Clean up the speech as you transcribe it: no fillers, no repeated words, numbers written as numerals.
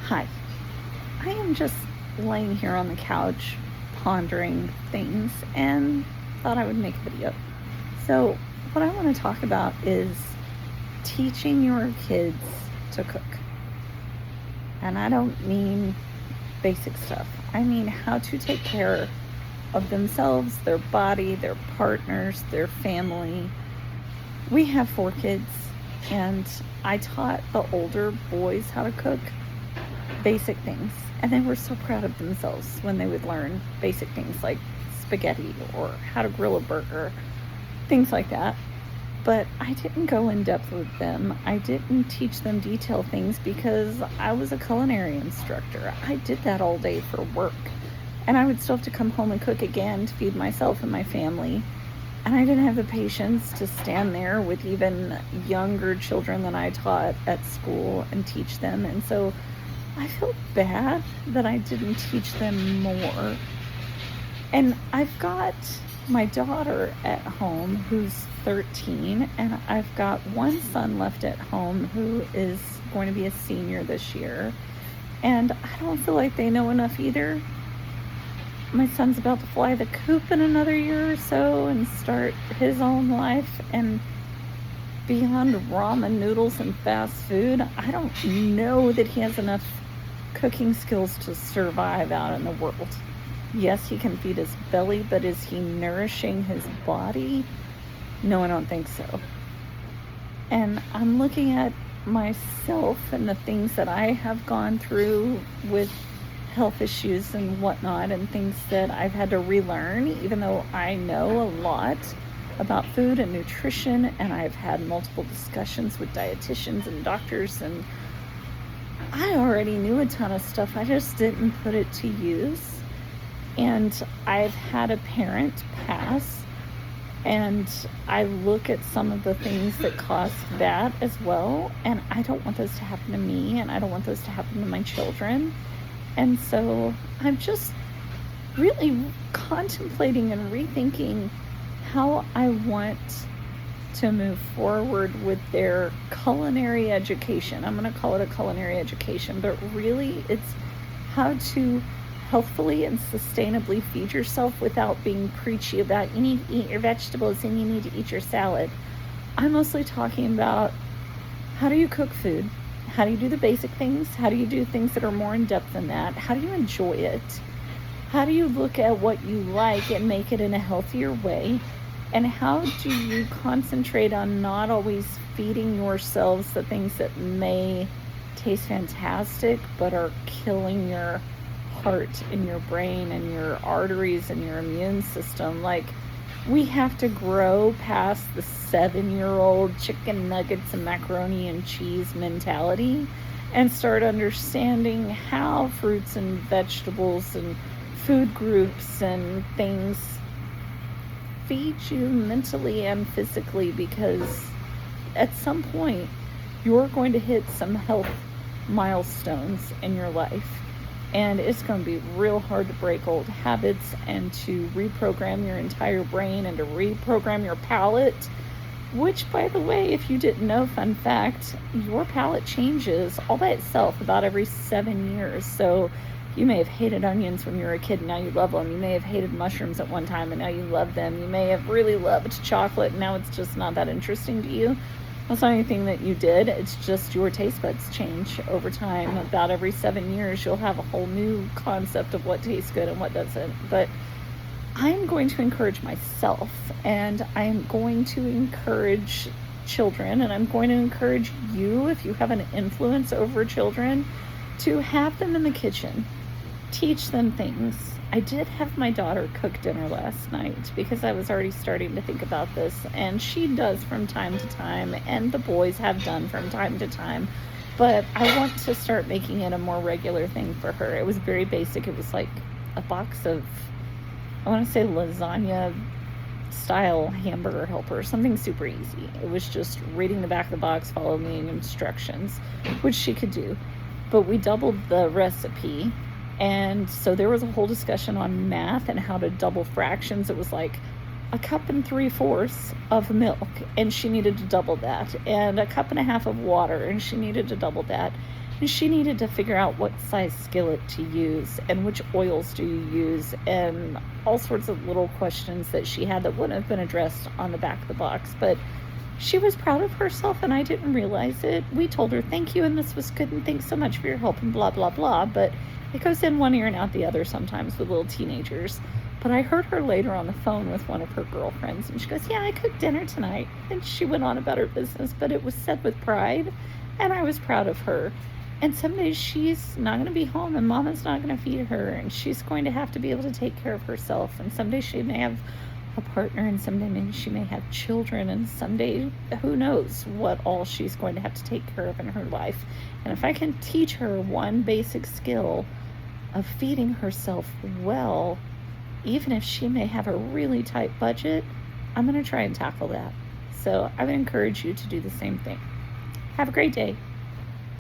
Hi, I am just laying here on the couch pondering things and thought I would make a video. So, what I want to talk about is teaching your kids to cook. And I don't mean basic stuff, I mean how to take care of themselves, their body, their partners, their family. We have 4 kids, and I taught the older boys how to cook basic things, and they were so proud of themselves when they would learn basic things like spaghetti or how to grill a burger, things like that. But I didn't go in depth with them. I didn't teach them detailed things because I was a culinary instructor. I did that all day for work, and I would still have to come home and cook again to feed myself and my family. And I didn't have the patience to stand there with even younger children than I taught at school and teach them. And so I feel bad that I didn't teach them more. And I've got my daughter at home who's 13, and I've got one son left at home who is going to be a senior this year. And I don't feel like they know enough either. My son's about to fly the coop in another year or so and start his own life. And beyond ramen noodles and fast food, I don't know that he has enough cooking skills to survive out in the world. Yes, he can feed his belly, but is he nourishing his body? No, I don't think so. And I'm looking at myself and the things that I have gone through with health issues and whatnot, and things that I've had to relearn, even though I know a lot about food and nutrition, and I've had multiple discussions with dietitians and doctors, and I already knew a ton of stuff. I just didn't put it to use. And I've had a parent pass, and I look at some of the things that caused that as well, and I don't want those to happen to me, and I don't want those to happen to my children. And so I'm just really contemplating and rethinking how I want to move forward with their culinary education. I'm going to call it a culinary education, but really it's how to healthfully and sustainably feed yourself without being preachy about you need to eat your vegetables and you need to eat your salad. I'm mostly talking about how do you cook food? How do you do the basic things? How do you do things that are more in depth than that? How do you enjoy it? How do you look at what you like and make it in a healthier way? And how do you concentrate on not always feeding yourselves the things that may taste fantastic but are killing your heart and your brain and your arteries and your immune system? Like, we have to grow past the 7-year-old chicken nuggets and macaroni and cheese mentality and start understanding how fruits and vegetables and food groups and things feed you mentally and physically, because at some point you're going to hit some health milestones in your life, and it's going to be real hard to break old habits and to reprogram your entire brain and to reprogram your palate, which, by the way, if you didn't know, fun fact, your palate changes all by itself about every 7 years. So you may have hated onions when you were a kid and now you love them. You may have hated mushrooms at one time and now you love them. You may have really loved chocolate and now it's just not that interesting to you. That's not anything that you did. It's just your taste buds change over time. About every 7 years, you'll have a whole new concept of what tastes good and what doesn't. But I'm going to encourage myself, and I'm going to encourage children, and I'm going to encourage you, if you have an influence over children, to have them in the kitchen. Teach them things. I did have my daughter cook dinner last night because I was already starting to think about this, and she does from time to time, and the boys have done from time to time, but I want to start making it a more regular thing for her. It was very basic. It was like a box of, I want to say, lasagna style hamburger helper, something super easy. It was just reading the back of the box, following the instructions, which she could do, but we doubled the recipe. And so there was a whole discussion on math and how to double fractions. It was like a cup and 3/4 of milk, and she needed to double that, and a cup and a half of water, and she needed to double that. And she needed to figure out what size skillet to use and which oils do you use, and all sorts of little questions that she had that wouldn't have been addressed on the back of the box. But she was proud of herself, and I didn't realize it. We told her, thank you, and this was good, and thanks so much for your help, and blah, blah, blah. But it goes in one ear and out the other sometimes with little teenagers. But I heard her later on the phone with one of her girlfriends, and she goes, yeah, I cooked dinner tonight. And she went on about her business, but it was said with pride, and I was proud of her. And some days she's not going to be home, and Mama's not going to feed her, and she's going to have to be able to take care of herself. And someday she may have a partner, and someday maybe she may have children, and someday who knows what all she's going to have to take care of in her life. And if I can teach her one basic skill of feeding herself well, even if she may have a really tight budget, I'm going to try and tackle that. So I would encourage you to do the same thing. Have a great day.